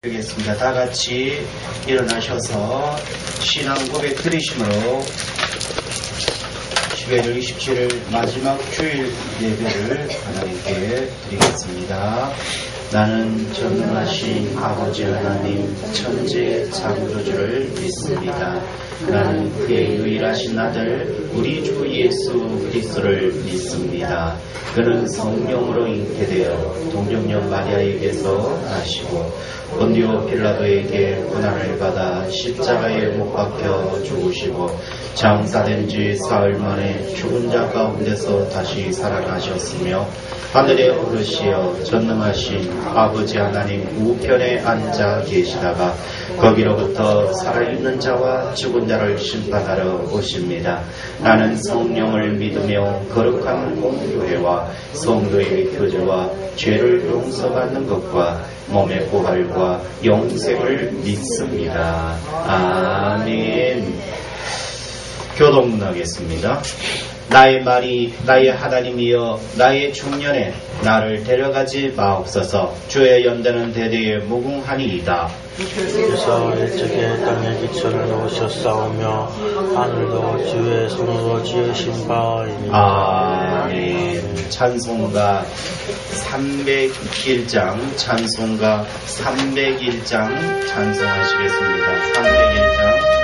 되겠습니다. 다 같이 일어나셔서 신앙 고백 드리심으로 11월 27일 마지막 주일 예배를 하나님께 드리겠습니다. 나는 전능하신 아버지 하나님 천지의 창조주를 믿습니다. 나는 그의 유일하신 아들 우리 주 예수 그리스도를 믿습니다. 그는 성령으로 잉태되어 동정녀 마리아에게서 나시고 본디오 빌라도에게 고난을 받아 십자가에 못 박혀 죽으시고 장사된 지 사흘 만에 죽은 자 가운데서 다시 살아나셨으며 하늘에 오르시어 전능하신 아버지 하나님 우편에 앉아 계시다가 거기로부터 살아있는 자와 죽은 자를 심판하러 오십니다. 나는 성령을 믿으며 거룩한 공교회와 성도의 교제와 죄를 용서받는 것과 몸의 부활과 영생을 믿습니다. 아멘. 교독문하겠습니다. 나의 말이 나의 하나님이여 나의 중년에 나를 데려가지 마옵소서. 주의 연대는 대대에 무궁하니이다. 주께서 일찍이 땅에 기초를 놓으셨사오며 하늘도 주의 손으로 지으신 바이니라. 아멘. 찬송가 301장 찬송가 301장 찬송하시겠습니다. 301장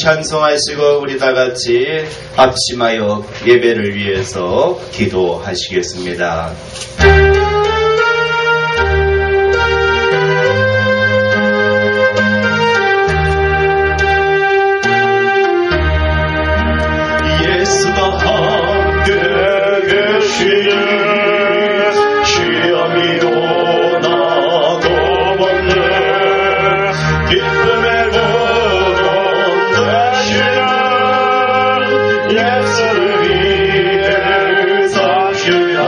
찬송하시고 우리 다같이 합심하여 예배를 위해서 기도하시겠습니다. 예수가 함께 계시니 시험이 오나도 없네. 기쁨의 예수를 위해 사시라.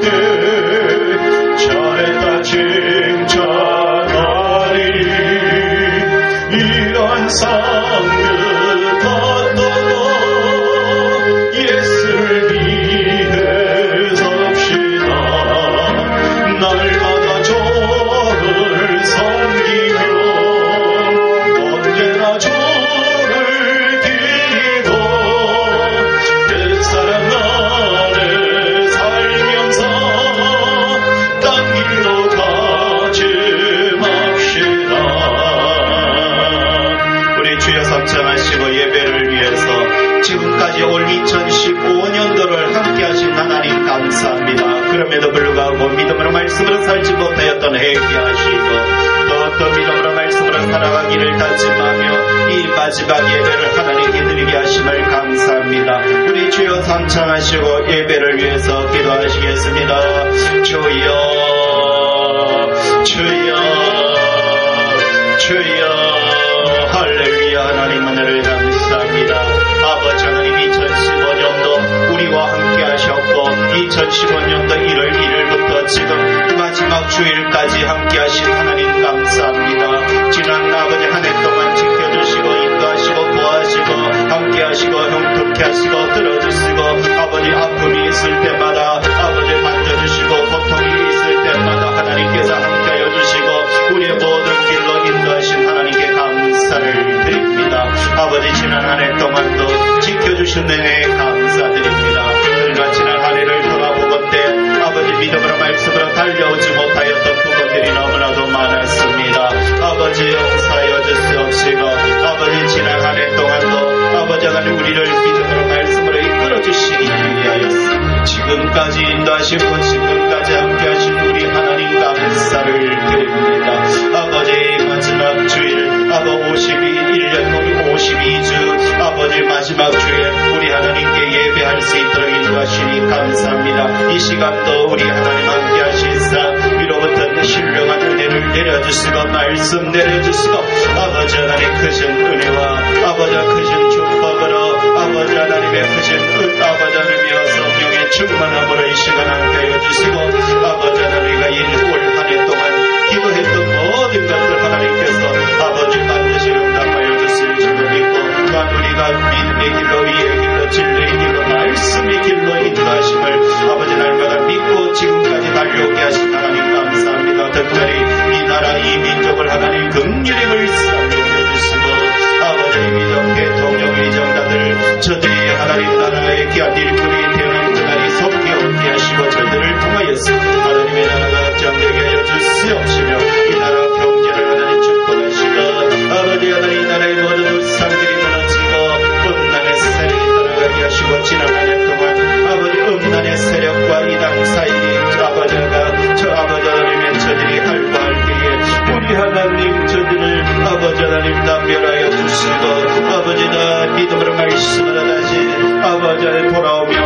때 잘했다 칭찬하리니 이런 상을 받도록 예수를 위해 섭시다. 날마다 저를 섬기며 언제나 저를 드리고 옛사람 안에 살면서 딴 길로 가지 맙시다. 우리 주여 삼창하시고 예배를 위해서 지금까지 올 2015년도를 함께하신 하나님 감사합니다. 그럼에도 불구하고 믿음으로 말씀으로 살지 못하였던 회개하시고 또 어떤 믿음으로 말씀으로 살아가기를 다짐하며 이 마지막 예배를 하나님께 드리게 하심을 감사합니다. 우리 주여 삼창하시고 예배를 위해서 기도하시겠습니다. 주여 주여 주여 할렐루야. 하나님 은혜를 감사합니다. 아버지 하나님 2015년도 우리와 함께 하셨고 2015년도 1월 1일부터 지금 마지막 주일까지 함께 하신 하나님 감사합니다. 지난 아버지 한 해 동안 지켜주시고 인도하시고 보호하시고 함께 하시고 형통케 하시고 들어주시고 아버지 아픔이 있을 때마다 아버지 만져주시고 고통이 있을 때마다 하나님께서 함께 하여 주시고 우리의 모든 길로 인도하신 하나님께 감사를 드립니다. 아버지 지난 한 해 동안도 지켜주신 은혜에 감사드립니다. 그러나 지난 한 해를 돌아보건대 아버지 믿음으로 말씀으로 달려오지 못하였던 부분들이 너무나도 많았습니다. 아버지 용서하여 주시옵시고 아버지 지난 한 해 동안도 아버지 하나님 우리를 믿음으로 말씀으로 이끌어 주시기 위하여 지금까지 인도하시고 지금까지 함께 하신 우리 하나님 감사를 드립니다. 아버지 마지막 주일 아버지 1년 우리 52주 아버지 마지막 주에 우리 하나님께 예배할 수 있도록 인도하시니 감사합니다. 이 시간도 우리 하나님 함께 하시사 위로부터 신령한 은혜를 내려주시고 말씀 내려주시고 아버지 하나님 크신 은혜와 아버지 크신 축복으로 아버지 하나님의 크신 아버지 하나님의 성령의 충만함으로 이 시간 함께 하여 주시고 아버지 하나님과 올 한 해 동안 기도했던 모든 것들 하나님께서 아버지 반드시 응답하여 주실 줄로 믿고 또한 우리가 믿음의 길로 의의 길로 진리의 길로 말씀의 길로 인도하심을 아버지 날마다 믿고 지금까지 달려오게 하신 하나님 감사합니다. 특별히 이 나라 이 민족을 하나님 긍휼히 불쌍히 주시고 아버지 민족 대통령 위정자들 저들이 하나님 나라의 귀한 일꾼이 되는 그날이 속히 오게 하시고 저들을 통하여서 하나님의 나라가 확장되게 하여 주시옵시며 이 나라 경제를 하나님 축복하시고 아버지 하나님 이 나라의 모든 우상들이 무너지고 음란의 세력이 따라가게 하시고 지난 한 해 동안 아버지 음란의 세력과 이 당 사이에 아버지가 저 아버지 하나님의 저들이 할구할 때에 우리 하나님 저들을 아버지 하나님 남별하여 주시고 아버지 다 믿음으로 말씀하다 다시 아버지 하나님 돌아오며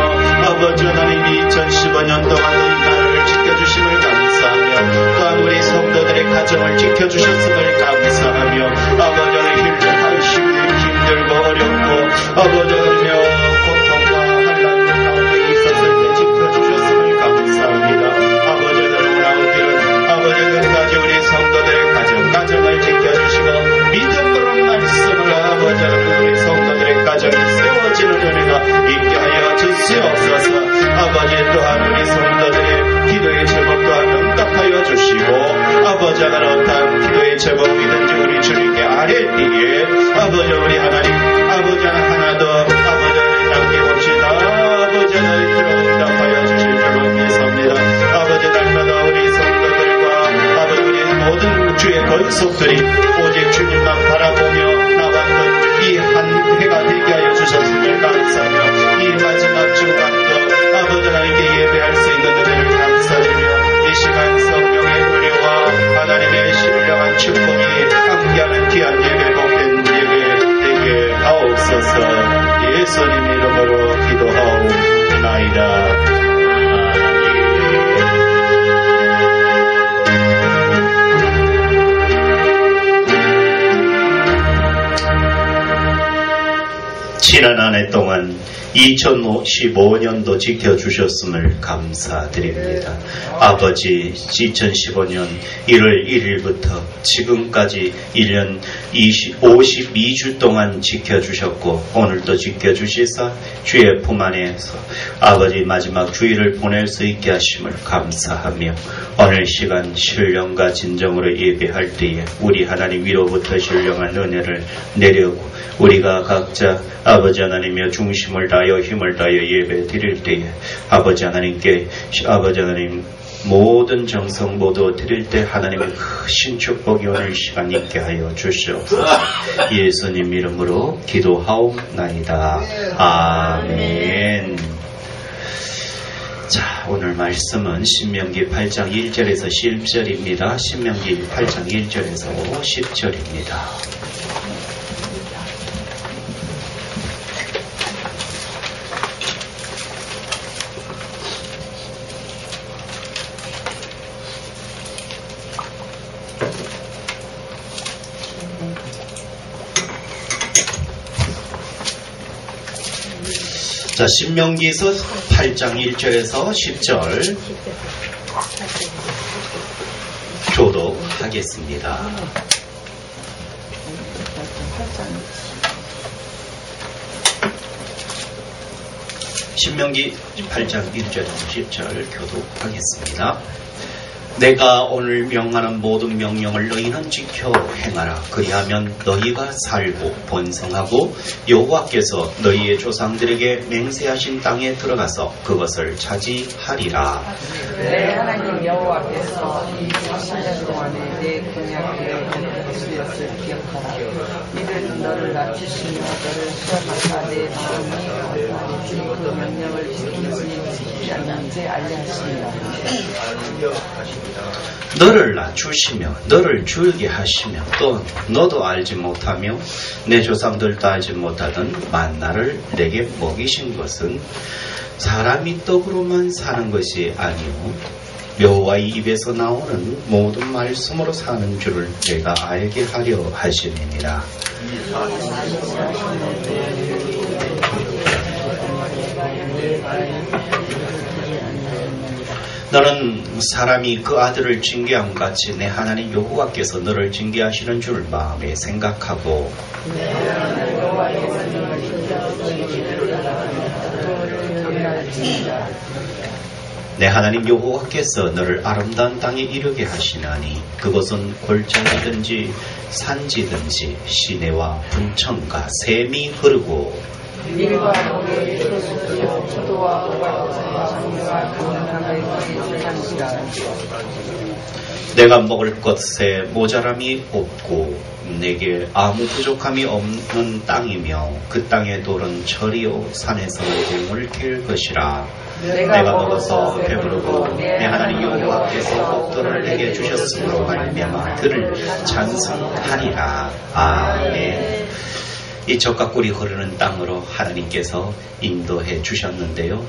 아버지 하나님 2015년 동안 이 나라를 지켜주심을 감사하며 또한 우리 성도들의 가정을 지켜주셨음을 감사하며 아버지 하나님 힘들고 어렵고 아버지 하나님 고통과 환난 가운데 있었을 때 지켜주셨음을 감사합니다. 아버지 하나님 오늘 아버지 끝까지 우리 성도들의 가정을 지켜주시고 믿음으로 말씀을 아버지 하나님 우리 성도들의 가정이 세워지는 은혜가 있게 하여 주시옵소서. 아버지 또한 우리 성도들의 기도의 제목 또한 응답하여 주시고 아버지 하나님 어떠한 기도의 제목이든지 우리 주님께 아뢰기에 아버지 우리 하나님 아버지 하나도 아버지 하나님 남겨봅시다. 아버지 하나님 응답하여 주실 줄로 믿습니다. 아버지 날마다 우리 성도들과 아버지 우리 모든 주의 권속들이 오직 주님만 바라보며 나왔던 이 한 해가 되게 하여 주셨음을 감사하며 이 마지막 주간도 아버지 하나님께 예배할 수 있는 은혜를 감사드리며 이 시간 성령의 은혜와 하나님의 신령한 축복이 함께하는 귀한 예배 복된 예배 되게 하옵소서. 예수님 이름으로 기도하옵나이다. 지난 한 해 동안 2015년도 지켜주셨음을 감사드립니다. 아버지 2015년 1월 1일부터 지금까지 1년 52주 동안 지켜주셨고 오늘도 지켜주시사 주의 품 안에서 아버지 마지막 주일을 보낼 수 있게 하심을 감사하며 오늘 시간 신령과 진정으로 예배할 때에 우리 하나님 위로부터 신령한 은혜를 내려오고 우리가 각자 아버지 하나님의 중심을 다하여 힘을 다하여 예배 드릴 때에 아버지 하나님께 아버지 하나님 모든 정성 모두 드릴 때 하나님의 크신 축복이 오늘 시간 있게 하여 주시옵소서. 예수님 이름으로 기도하옵나이다. 아멘. 자, 오늘 말씀은 신명기 8장 1절에서 10절입니다. 신명기 8장 1절에서 10절입니다. 자, 신명기서 8장 1절에서 10절 교독하겠습니다. 신명기 8장 1절에서 10절 교독하겠습니다. 내가 오늘 명하는 모든 명령을 너희는 지켜 행하라. 그리하면 너희가 살고 번성하고 여호와께서 너희의 조상들에게 맹세하신 땅에 들어가서 그것을 차지하리라. 내 하나님 여호와께서 이 40년 동안에 내 공약에 하신 것을 기억하라. 이는 너를 낮추시며 너를 시험하사 내 마음이 그 명령을 지키지 않는지 알려 하시니라. 너를 낮추시며 너를 줄게 하시며 또 너도 알지 못하며 내 조상들도 알지 못하던 만나를 내게 먹이신 것은 사람이 떡으로만 사는 것이 아니오 여호와의 입에서 나오는 모든 말씀으로 사는 줄을 내가 알게 하려 하심이니라. 너는 사람이 그 아들을 징계함 같이 내 하나님 여호와께서 너를 징계하시는 줄 마음에 생각하고 내 하나님 여호와께서 너를 아름다운 땅에 이르게 하시나니 그것은 골짜기든지 산지든지 시내와 분천과 샘이 흐르고 밀과 모래의 소수요 포도와 호박과 장미와 감람나무의 세상이라. 내가 먹을 것에 모자람이 없고 내게 아무 부족함이 없는 땅이며 그 땅의 돌은 철이요 산에서 물 캘 것이라. 내가 먹어서 배부르고 내 하나님 여호와께서 복도를 내게 주셨으므로 말미암아 그를 찬송하리라. 아멘. 이 젖과 꿀이 흐르는 땅으로 하나님께서 인도해 주셨는데요.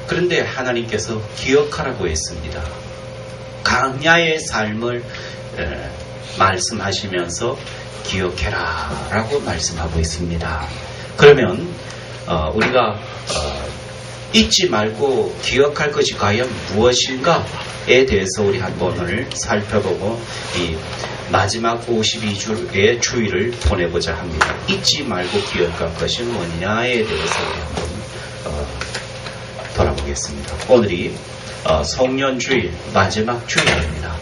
그런데 하나님께서 기억하라고 했습니다. 광야의 삶을 말씀하시면서 기억해라 라고 말씀하고 있습니다. 그러면 우리가 잊지 말고 기억할 것이 과연 무엇인가에 대해서 우리 한번 오늘 살펴보고 이 마지막 52주의 주일을 보내고자 합니다. 잊지 말고 기억할 것이 뭐냐에 대해서 한번 돌아보겠습니다. 오늘이 송년주일 마지막 주일입니다.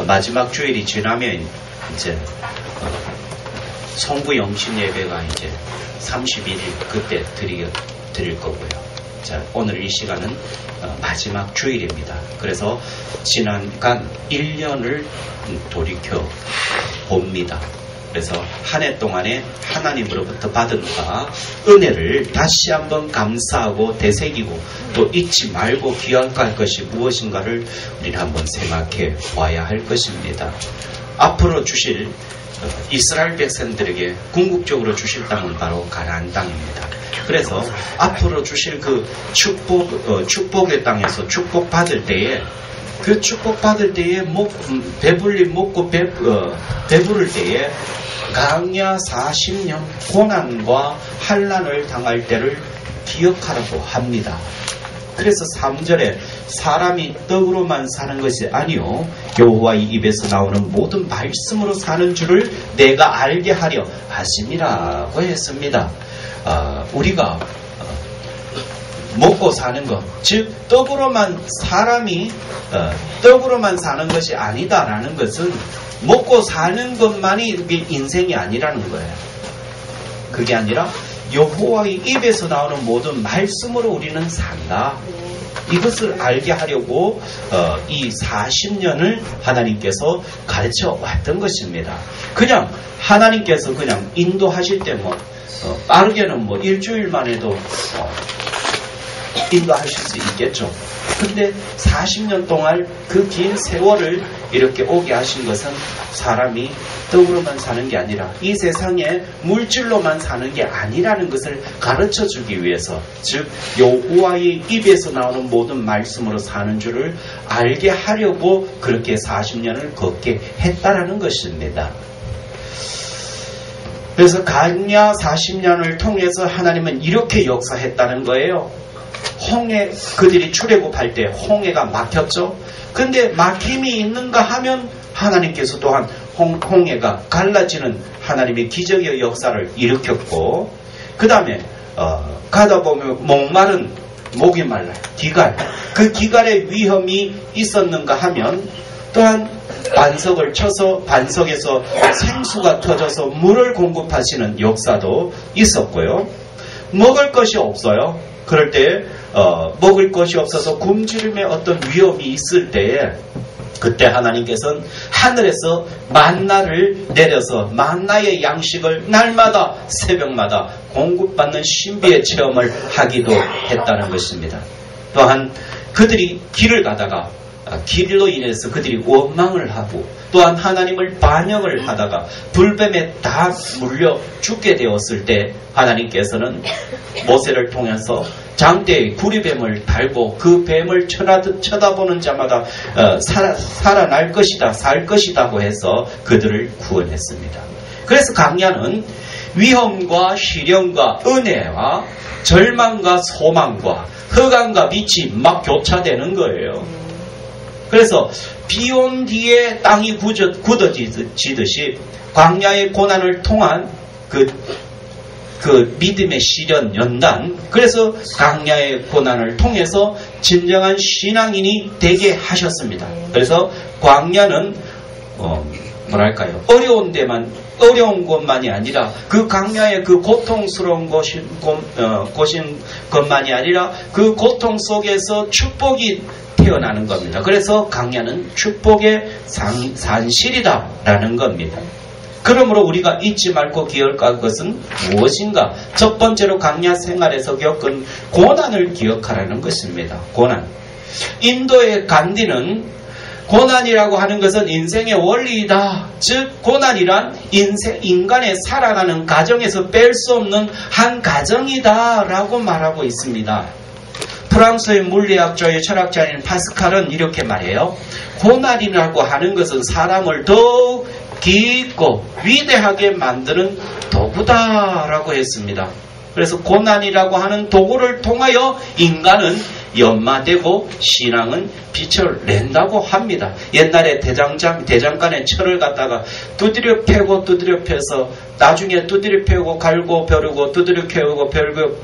마지막 주일이 지나면 이제 성부 영신 예배가 이제 31일 그때 드릴 거고요. 자, 오늘 이 시간은 마지막 주일입니다. 그래서 지난간 1년을 돌이켜 봅니다. 그래서 한 해 동안에 하나님으로부터 받은 바 은혜를 다시 한번 감사하고 되새기고 또 잊지 말고 기억할 것이 무엇인가를 우리는 한번 생각해 봐야 할 것입니다. 앞으로 주실 이스라엘 백성들에게 궁극적으로 주실 땅은 바로 가나안 땅입니다. 그래서 앞으로 주실 그 축복의 땅에서 축복받을 때에 그 축복받을 때에 배불리 먹고 배부를 때에 강야 40년 고난과 환난을 당할 때를 기억하라고 합니다. 그래서 3절에 사람이 떡으로만 사는 것이 아니요 여호와의 입에서 나오는 모든 말씀으로 사는 줄을 내가 알게 하려 하심이라고 했습니다. 우리가 먹고 사는 것, 즉 떡으로만 사람이 떡으로만 사는 것이 아니다라는 것은 먹고 사는 것만이 인생이 아니라는 거예요. 그게 아니라 여호와의 입에서 나오는 모든 말씀으로 우리는 산다. 이것을 알게 하려고 이 40년을 하나님께서 가르쳐 왔던 것입니다. 그냥 하나님께서 그냥 인도하실 때 빠르게는 일주일만 해도 인도하실 수 있겠죠. 근데 40년 동안 그 긴 세월을 이렇게 오게 하신 것은 사람이 떡으로만 사는 게 아니라 이 세상에 물질로만 사는 게 아니라는 것을 가르쳐 주기 위해서, 즉 여호와의 입에서 나오는 모든 말씀으로 사는 줄을 알게 하려고 그렇게 40년을 걷게 했다라는 것입니다. 그래서 강야 40년을 통해서 하나님은 이렇게 역사했다는 거예요. 그들이 출애굽할 때 홍해가 막혔죠. 근데 막힘이 있는가 하면 하나님께서 또한 홍해가 갈라지는 하나님의 기적의 역사를 일으켰고, 그 다음에 가다 보면 목마른 목이 말라 기갈, 그 기갈의 위험이 있었는가 하면 또한 반석을 쳐서 반석에서 생수가 터져서 물을 공급하시는 역사도 있었고요. 먹을 것이 없어요. 그럴 때 먹을 것이 없어서 굶주림의 어떤 위험이 있을 때에 그때 하나님께서는 하늘에서 만나를 내려서 만나의 양식을 날마다 새벽마다 공급받는 신비의 체험을 하기도 했다는 것입니다. 또한 그들이 길을 가다가 길로 인해서 그들이 원망을 하고 또한 하나님을 반역을 하다가 불뱀에 다 물려 죽게 되었을 때 하나님께서는 모세를 통해서 장대의 구리뱀을 달고 그 뱀을 쳐다보는 자마다 살아날 것이다, 살 것이다고 해서 그들을 구원했습니다. 그래서 강야는 위험과 시련과 은혜와 절망과 소망과 흑암과 빛이 막 교차되는 거예요. 그래서 비 온 뒤에 땅이 굳어지듯이 광야의 고난을 통한 그 믿음의 시련 연단, 그래서 광야의 고난을 통해서 진정한 신앙인이 되게 하셨습니다. 그래서 광야는 어려운 것만이 아니라 그 광야의 그 고통스러운 것만이 아니라 그 고통 속에서 축복이 태어나는 겁니다. 그래서 강야는 축복의 산실이다라는 겁니다. 그러므로 우리가 잊지 말고 기억할 것은 무엇인가? 첫 번째로 강야 생활에서 겪은 고난을 기억하라는 것입니다. 고난. 인도의 간디는 고난이라고 하는 것은 인생의 원리이다. 즉 고난이란 인간의 살아가는 가정에서 뺄 수 없는 한 가정이다라고 말하고 있습니다. 프랑스의 물리학자의 철학자인 파스칼은 이렇게 말해요. 고난이라고 하는 것은 사람을 더욱 깊고 위대하게 만드는 도구다라고 했습니다. 그래서 고난이라고 하는 도구를 통하여 인간은 연마되고 신앙은 빛을 낸다고 합니다. 옛날에 대장간에 철을 갖다가 두드려 패고 두드려 패서 나중에 두드려 패고 갈고 벼르고 두드려 패고 벼르고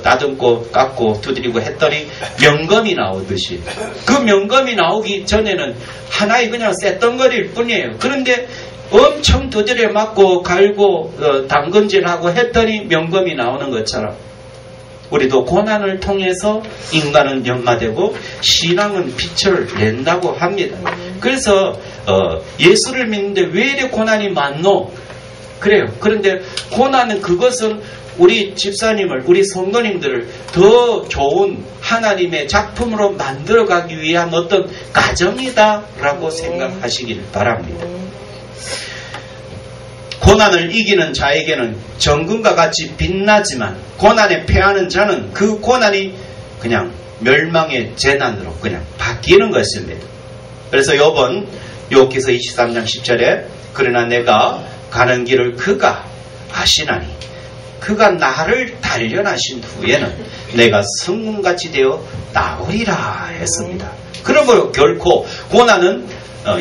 다듬고 깎고 두드리고 했더니 명검이 나오듯이, 그 명검이 나오기 전에는 하나의 그냥 쇳덩거릴 뿐이에요. 그런데 엄청 두드려 맞고 갈고 당근질하고 했더니 명검이 나오는 것처럼 우리도 고난을 통해서 인간은 연마되고 신앙은 빛을 낸다고 합니다. 그래서 예수를 믿는데 왜 이렇게 고난이 많노? 그래요. 그런데 고난은 그것은 우리 집사님을, 우리 성도님들을 더 좋은 하나님의 작품으로 만들어가기 위한 어떤 과정이다라고 생각하시길 바랍니다. 고난을 이기는 자에게는 정금과 같이 빛나지만 고난에 패하는 자는 그 고난이 그냥 멸망의 재난으로 그냥 바뀌는 것입니다. 그래서 요번 욥기서 23장 10절에 그러나 내가 가는 길을 그가 아시나니 그가 나를 단련하신 후에는 내가 성문같이 되어 나오리라 했습니다. 그러므로 결코 고난은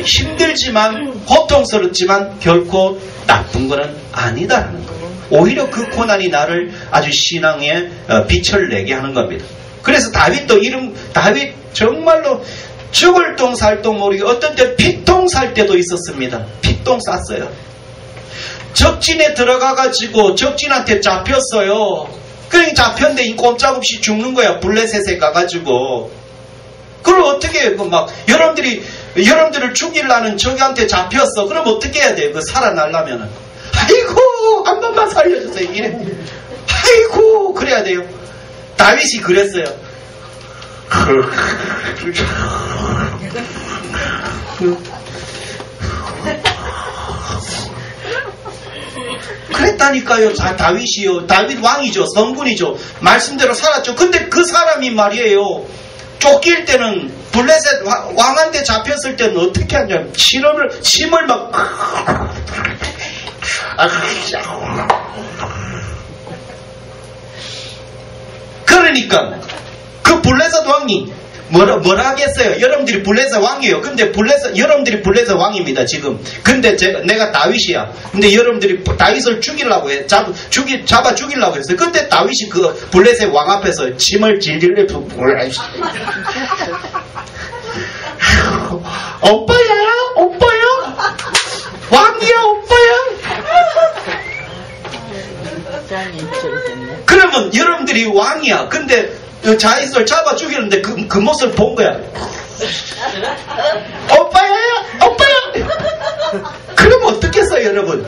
힘들지만 고통스럽지만 결코 나쁜 것은 아니다라는 거예요. 오히려 그 고난이 나를 아주 신앙의 빛을 내게 하는 겁니다. 그래서 다윗도 다윗 정말로 죽을 똥 살 똥 모르게 어떤 때 피똥 살 때도 있었습니다. 피똥 쌌어요. 적진에 들어가가지고 적진한테 잡혔어요. 그러니까 잡혔는데 꼼짝없이 죽는 거야. 블레셋에 가가지고. 그럼 어떻게 해요? 막 여러분들을 죽이려는 적한테 잡혔어. 그럼 어떻게 해야 돼요? 그 살아나려면은 아이고 한 번만 살려주세요. 이래. 아이고 그래야 돼요. 다윗이 그랬어요. 그랬다니까요. 다윗이요. 다윗 왕이죠. 성군이죠. 말씀대로 살았죠. 근데 그 사람이 말이에요. 쫓길 때는 블레셋 왕한테 잡혔을 때는 어떻게 하냐면 침을 막 그러니까 그 블레셋 왕이 뭐라 하겠어요? 여러분들이 블레셋 왕이에요. 근데 여러분들이 블레셋 왕입니다, 지금. 근데 내가 다윗이야. 근데 여러분들이 다윗을 죽이려고 해. 잡아 죽이려고 했어요. 근데 다윗이 그 블레셋 왕 앞에서 침을 질질 내고 오빠야? 왕이야, 오빠야? 그러면 여러분들이 왕이야. 근데 자이스를 잡아 죽이는데 그 모습을 본 거야. 오빠야. 그럼 어떻겠어요, 여러분?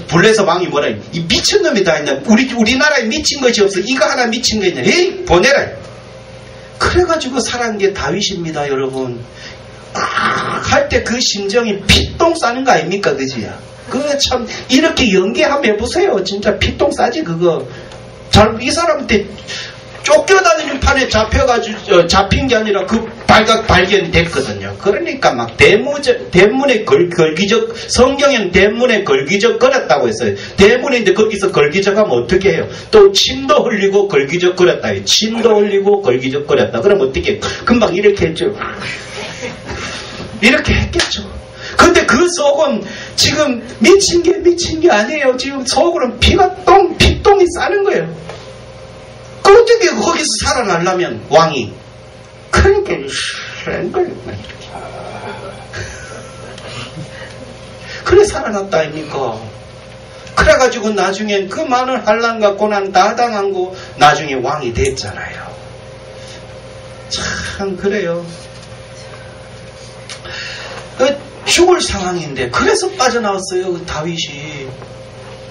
블레셋 왕이 뭐라 해? 이 미친놈이 다 있냐? 우리나라에 미친 것이 없어. 이거 하나 미친 거 있냐? 에이, 보내라. 그래가지고 살아난 게 다윗입니다, 여러분. 할 때 그 심정이 피똥 싸는 거 아닙니까, 그지야? 그거 참 이렇게 연기하면 해보세요. 진짜 피똥 싸지 그거. 이 사람한테 쫓겨다니는 판에 잡힌 게 아니라 그 발견됐거든요. 그러니까 막 대문에 걸기적, 성경엔 대문에 걸기적 거렸다고 했어요. 대문인데 거기서 걸기적 하면 어떻게 해요? 또 침도 흘리고 걸기적 거렸다 해요. 침도 흘리고 걸기적 거렸다. 그럼 어떻게 해요? 금방 이렇게 했죠. 이렇게 했겠죠. 근데 그 속은 지금 미친 게 아니에요. 지금 속으로는 피똥이 싸는 거예요. 그 어떻게 거기서 살아나려면 왕이. 그러니까 그런 거예요. 그래 살아났다 아닙니까? 그래가지고 나중엔 그 많은 환난과 고난 다 당한 거 나중에 왕이 됐잖아요. 참 그래요. 죽을 상황인데 그래서 빠져나왔어요, 그 다윗이.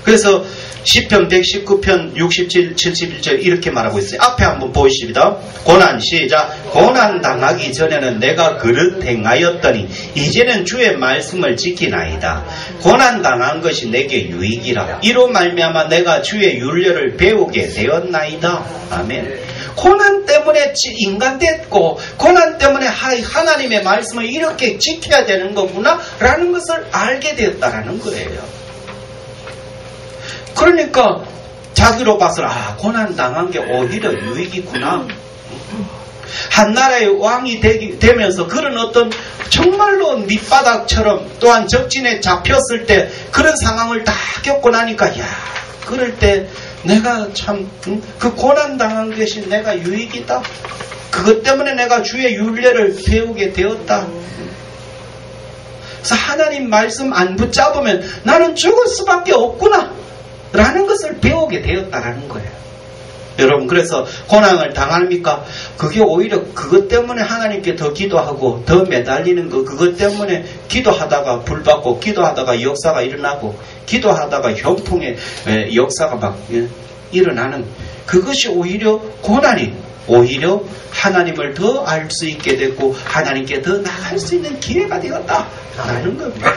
그래서 시편 119편 67, 71절 이렇게 말하고 있어요. 앞에 한번 보이십니다. 고난 시작. 고난 당하기 전에는 내가 그릇 행하였더니 이제는 주의 말씀을 지키나이다. 고난 당한 것이 내게 유익이라. 이로 말미암아 내가 주의 율례를 배우게 되었나이다. 아멘. 고난 때문에 인간 됐고 고난 때문에 하나님의 말씀을 이렇게 지켜야 되는 거구나 라는 것을 알게 되었다라는 거예요. 그러니까 자기로 봐서 고난 당한 게 오히려 유익이구나. 한 나라의 왕이 되면서 그런 어떤 정말로 밑바닥처럼 또한 적진에 잡혔을 때 그런 상황을 다 겪고 나니까 그럴 때 내가 참 그 고난 당한 것이 내가 유익이다. 그것 때문에 내가 주의 율례를 배우게 되었다. 그래서 하나님 말씀 안 붙잡으면 나는 죽을 수밖에 없구나 라는 것을 배우게 되었다라는 거예요. 여러분, 그래서 고난을 당합니까? 그게 오히려 그것 때문에 하나님께 더 기도하고 더 매달리는 거, 그것 때문에 기도하다가 불받고 기도하다가 역사가 일어나고 기도하다가 형통의 역사가 막 일어나는 그것이 오히려 고난이 오히려 하나님을 더 알 수 있게 됐고 하나님께 더 나갈 수 있는 기회가 되었다라는 겁니다.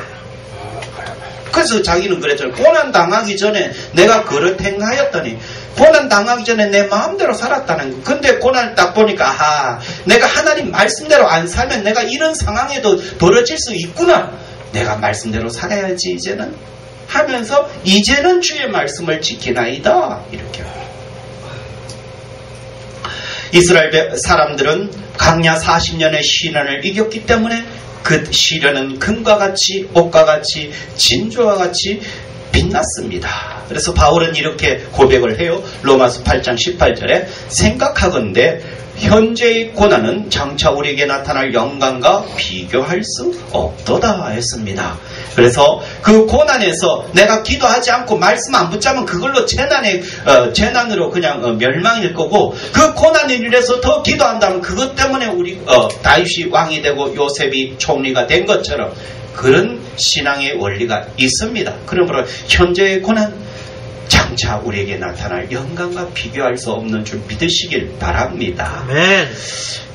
그래서 자기는 그랬잖아요. 고난 당하기 전에 내가 그릇 행하였더니 고난 당하기 전에 내 마음대로 살았다는 거. 근데 고난을 딱 보니까 아하, 내가 하나님 말씀대로 안 살면 내가 이런 상황에도 벌어질 수 있구나. 내가 말씀대로 살아야지 이제는 하면서 이제는 주의 말씀을 지키나이다. 이렇게. 이스라엘 사람들은 광야 40년의 시련을 이겼기 때문에 그 시련은 금과 같이 옷과 같이 진주와 같이 빛났습니다. 그래서 바울은 이렇게 고백을 해요. 로마서 8장 18절에 생각하건대 현재의 고난은 장차 우리에게 나타날 영광과 비교할 수 없도다 했습니다. 그래서 그 고난에서 내가 기도하지 않고 말씀 안 붙잡으면 그걸로 재난으로 그냥 멸망일 거고, 그 고난을 인해서 더 기도한다면 그것 때문에 우리 다윗이 왕이 되고 요셉이 총리가 된 것처럼 그런 신앙의 원리가 있습니다. 그러므로 현재의 고난 장차 우리에게 나타날 영광과 비교할 수 없는 줄 믿으시길 바랍니다. 아멘.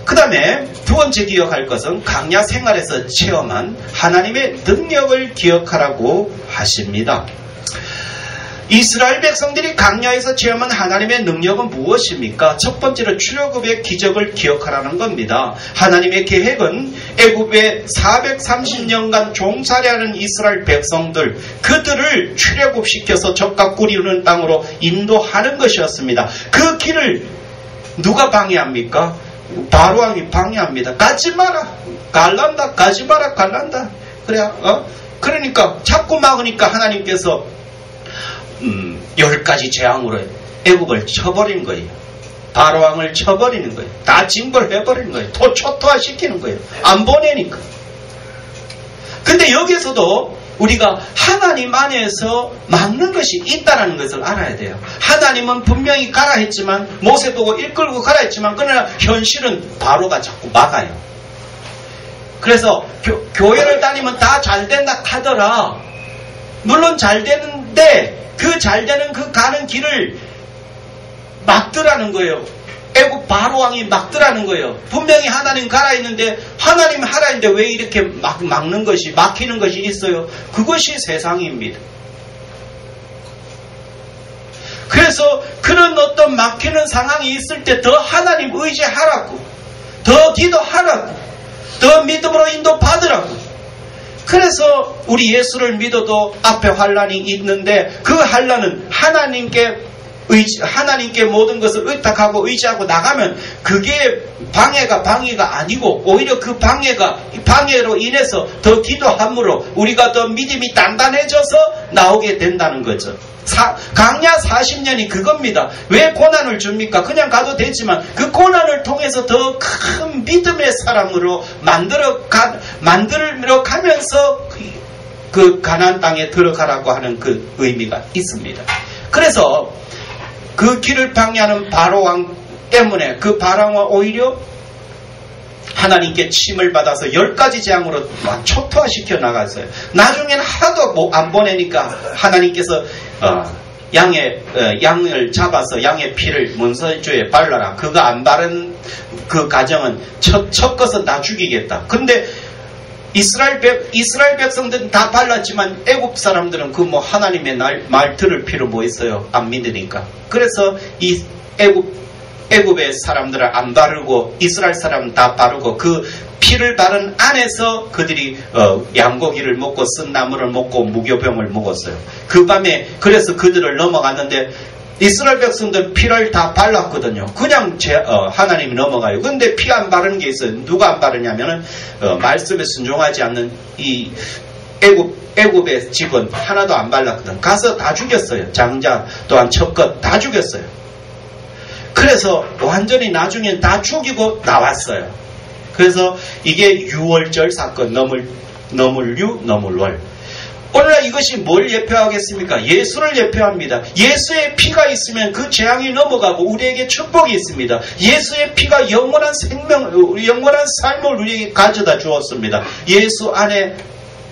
그 다음에 두 번째 기억할 것은 광야 생활에서 체험한 하나님의 능력을 기억하라고 하십니다. 이스라엘 백성들이 광야에서 체험한 하나님의 능력은 무엇입니까? 첫 번째로 출애굽의 기적을 기억하라는 겁니다. 하나님의 계획은 애굽에 430년간 종살이하는 이스라엘 백성들, 그들을 출애굽시켜서 젖과 꿀이 흐르는 땅으로 인도하는 것이었습니다. 그 길을 누가 방해합니까? 바로왕이 방해합니다. 가지 마라, 갈란다, 가지 마라, 갈란다. 그러니까 자꾸 막으니까 하나님께서 10가지 재앙으로 애굽을 쳐버린 거예요. 바로왕을 쳐버리는 거예요. 다 징벌해버리는 거예요. 초토화시키는 거예요. 안 보내니까. 근데 여기서도 우리가 하나님 안에서 막는 것이 있다는 것을 알아야 돼요. 하나님은 분명히 가라 했지만, 모세 보고 이끌고 가라 했지만, 그러나 현실은 바로가 자꾸 막아요. 그래서 교회를 다니면 다 잘 된다 하더라. 물론 잘 되는데 그 잘 되는 그 가는 길을 막더라는 거예요. 애굽 바로왕이 막더라는 거예요. 분명히 하나님 가라 했는데, 하나님 하라 했는데 왜 이렇게 막는 것이, 막히는 것이 있어요? 그것이 세상입니다. 그래서 그런 어떤 막히는 상황이 있을 때 더 하나님 의지하라고, 더 기도하라고, 더 믿음으로 인도받으라고. 그래서 우리 예수를 믿어도 앞에 환난이 있는데, 그 환난은 하나님께 모든 것을 의탁하고 의지하고 나가면 그게 방해가 아니고, 오히려 그 방해로 인해서 더 기도함으로 우리가 더 믿음이 단단해져서 나오게 된다는 거죠. 광야 40년이 그겁니다. 왜 고난을 줍니까? 그냥 가도 되지만 그 고난을 통해서 더 큰 믿음의 사람으로 만들어 가면서 그 가나안 땅에 들어가라고 하는 그 의미가 있습니다. 그래서 그 길을 방해하는 바로왕 때문에 그 바로왕은 오히려 하나님께 침을 받아서 10가지 재앙으로 초토화시켜 나갔어요. 나중에는 하나도 안 보내니까 하나님께서 양을 잡아서 양의 피를 문설주에 발라라. 그거 안 바른 그 가정은 첫 것은 다 죽이겠다. 근데 이스라엘 백성들은 다 발랐지만 애굽 사람들은 그 하나님의 말 들을 필요 뭐 있어요? 안 믿으니까. 그래서 이 애굽의 사람들을 안 바르고 이스라엘 사람은 다 바르고, 그 피를 바른 안에서 그들이 양고기를 먹고 쓴나물을 먹고 무교병을 먹었어요. 그 밤에 그래서 그들을 넘어갔는데, 이스라엘 백성들 피를 다 발랐거든요. 그냥 하나님이 넘어가요. 근데 피 안 바르는 게 있어요. 누가 안 바르냐면은 말씀에 순종하지 않는 이 애굽의 직원 하나도 안 발랐거든. 가서 다 죽였어요. 장자 또한 첩것 다 죽였어요. 그래서 완전히 나중엔 다 죽이고 나왔어요. 그래서 이게 유월절 사건, 너물유, 너물월. 오늘날 이것이 뭘 예표하겠습니까? 예수를 예표합니다. 예수의 피가 있으면 그 재앙이 넘어가고 우리에게 축복이 있습니다. 예수의 피가 영원한 생명, 영원한 삶을 우리에게 가져다 주었습니다. 예수 안에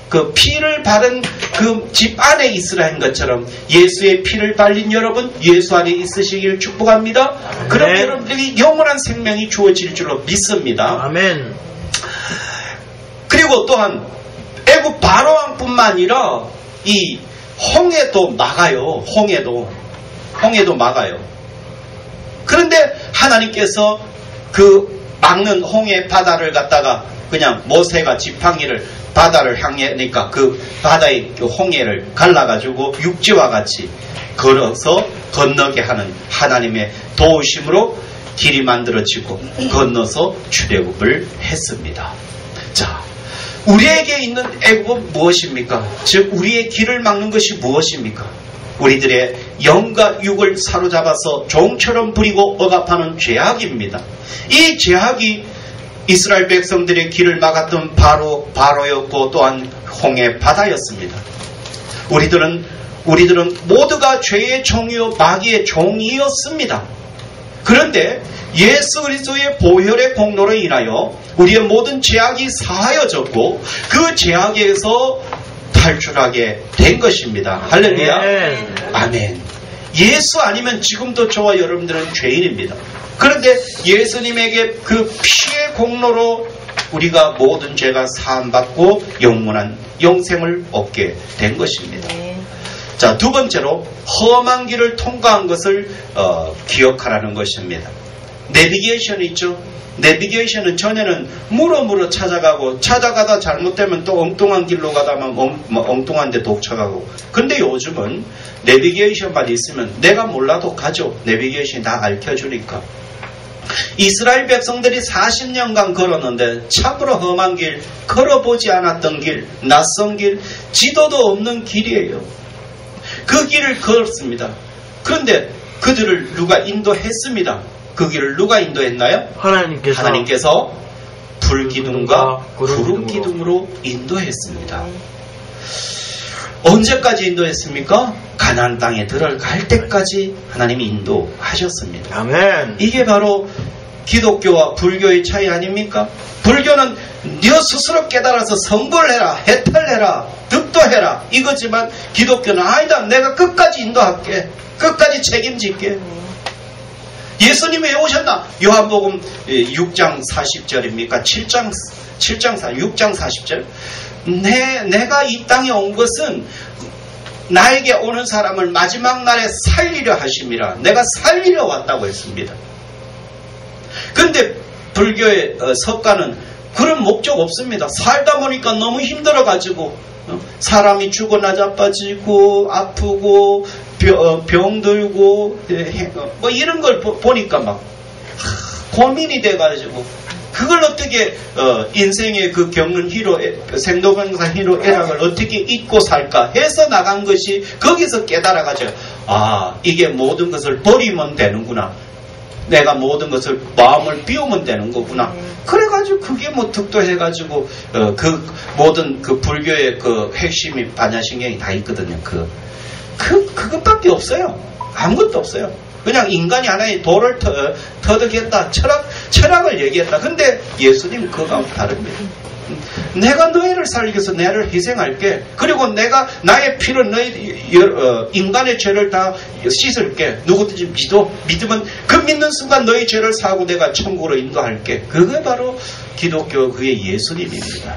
그 피를 바른 그 집 안에 있으라 한 것처럼 예수의 피를 발린 여러분, 예수 안에 있으시길 축복합니다. 아멘. 그럼 여러분들에게 영원한 생명이 주어질 줄로 믿습니다. 아멘. 그리고 또한 애굽 바로왕뿐만 아니라 이 홍해도 막아요. 홍해도 막아요. 근데 하나님께서 그 막는 홍해 바다를 갖다가 그냥 모세가 지팡이를 바다를 향하니까 그 바다의 그 홍해를 갈라가지고 육지와 같이 걸어서 건너게 하는 하나님의 도우심으로 길이 만들어지고 건너서 출애굽을 했습니다. 자, 우리에게 있는 애굽은 무엇입니까? 즉 우리의 길을 막는 것이 무엇입니까? 우리들의 영과 육을 사로잡아서 종처럼 부리고 억압하는 죄악입니다. 이 죄악이 이스라엘 백성들의 길을 막았던 바로였고 또한 홍해 바다였습니다. 우리들은 모두가 죄의 종이요 마귀의 종이었습니다. 그런데 예수 그리스도의 보혈의 공로로 인하여 우리의 모든 죄악이 사하여졌고 그 죄악에서 탈출하게 된 것입니다. 할렐루야. 아멘. 예수 아니면 지금도 저와 여러분들은 죄인입니다. 그런데 예수님에게 그 피의 공로로 우리가 모든 죄가 사함받고 영원한 영생을 얻게 된 것입니다. 자, 두 번째로 험한 길을 통과한 것을 기억하라는 것입니다. 내비게이션이 있죠. 내비게이션은 전에는 물어 찾아가다 잘못되면 또 엉뚱한 길로 가다만 엉뚱한 데 독쳐가고. 근데 요즘은 내비게이션만 있으면 내가 몰라도 가죠. 내비게이션이 다 알려주니까. 이스라엘 백성들이 40년간 걸었는데 참으로 험한 길, 걸어보지 않았던 길, 낯선 길, 지도도 없는 길이에요. 그 길을 걸었습니다. 그런데 그들을 누가 인도했습니다. 그 길을 누가 인도했나요? 하나님께서 불기둥과 구름기둥으로 인도했습니다. 언제까지 인도했습니까? 가나안 땅에 들어갈 때까지 하나님이 인도하셨습니다. 아멘. 이게 바로 기독교와 불교의 차이 아닙니까? 불교는 너 스스로 깨달아서 성불해라, 해탈해라, 득도해라 이거지만 기독교는 아니다. 내가 끝까지 인도할게. 끝까지 책임질게. 예수님이 왜 오셨나? 요한복음 6장 40절입니까? 6장 40절. 내가 이 땅에 온 것은 나에게 오는 사람을 마지막 날에 살리려 하심이라. 내가 살리려 왔다고 했습니다. 그런데 불교의 석가는 그런 목적 없습니다. 살다 보니까 너무 힘들어가지고 사람이 죽어 나자빠지고 아프고 병들고 뭐 이런 걸 보니까 막 고민이 돼가지고 그걸 어떻게 인생의 그 겪는 생도병사 희로애락을 어떻게 잊고 살까 해서 나간 것이 거기서 깨달아가지고 이게 모든 것을 버리면 되는구나. 내가 모든 것을 마음을 비우면 되는 거구나. 그래가지고 그게 뭐 득도해가지고 그 모든 그 불교의 그 핵심이 반야신경이 다 있거든요. 그것밖에 없어요. 아무것도 없어요. 그냥 인간이 하나의 도를 터득했다. 철학을 얘기했다. 근데 예수님 그거하고 다릅니다. 내가 너희를 살기 위해서 나를 희생할게. 그리고 내가 나의 피로 너희 인간의 죄를 다 씻을게. 누구든지 믿으면 그 믿는 순간 너희 죄를 사하고 내가 천국으로 인도할게. 그게 바로 기독교 그의 예수님입니다.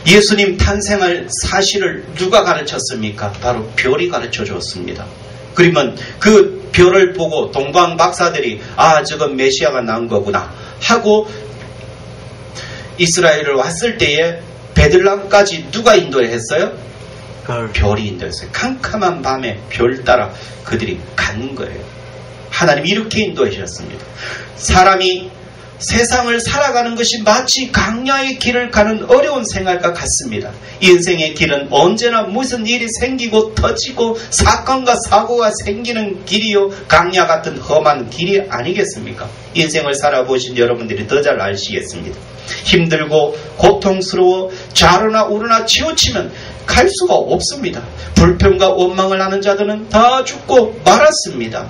예수님 탄생할 사실을 누가 가르쳤습니까? 바로 별이 가르쳐 줬습니다. 그러면 그 별을 보고 동방 박사들이 저건 메시아가 나온 거구나 하고 이스라엘을 왔을 때에 베들레헴까지 누가 인도했어요? 별이 인도했어요. 캄캄한 밤에 별 따라 그들이 가는 거예요. 하나님이 이렇게 인도하셨습니다. 사람이 세상을 살아가는 것이 마치 강야의 길을 가는 어려운 생활과 같습니다. 인생의 길은 언제나 무슨 일이 생기고 터지고 사건과 사고가 생기는 길이요 강야 같은 험한 길이 아니겠습니까? 인생을 살아보신 여러분들이 더 잘 아시겠습니다. 힘들고 고통스러워 좌로나 우로나 치우치면 갈 수가 없습니다. 불평과 원망을 하는 자들은 다 죽고 말았습니다.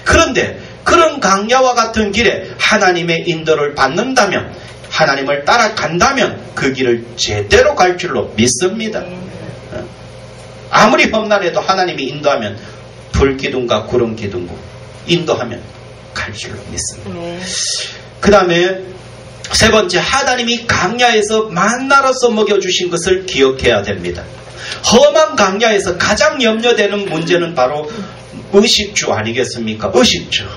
그런데 그런 강야와 같은 길에 하나님의 인도를 받는다면, 하나님을 따라간다면 그 길을 제대로 갈 줄로 믿습니다. 아무리 험난해도 하나님이 인도하면 불기둥과 구름기둥과 인도하면 갈 줄로 믿습니다. 그 다음에 세 번째, 하나님이 강야에서 만나로서 먹여주신 것을 기억해야 됩니다. 험한 강야에서 가장 염려되는 문제는 바로 의식주 아니겠습니까? 의식주.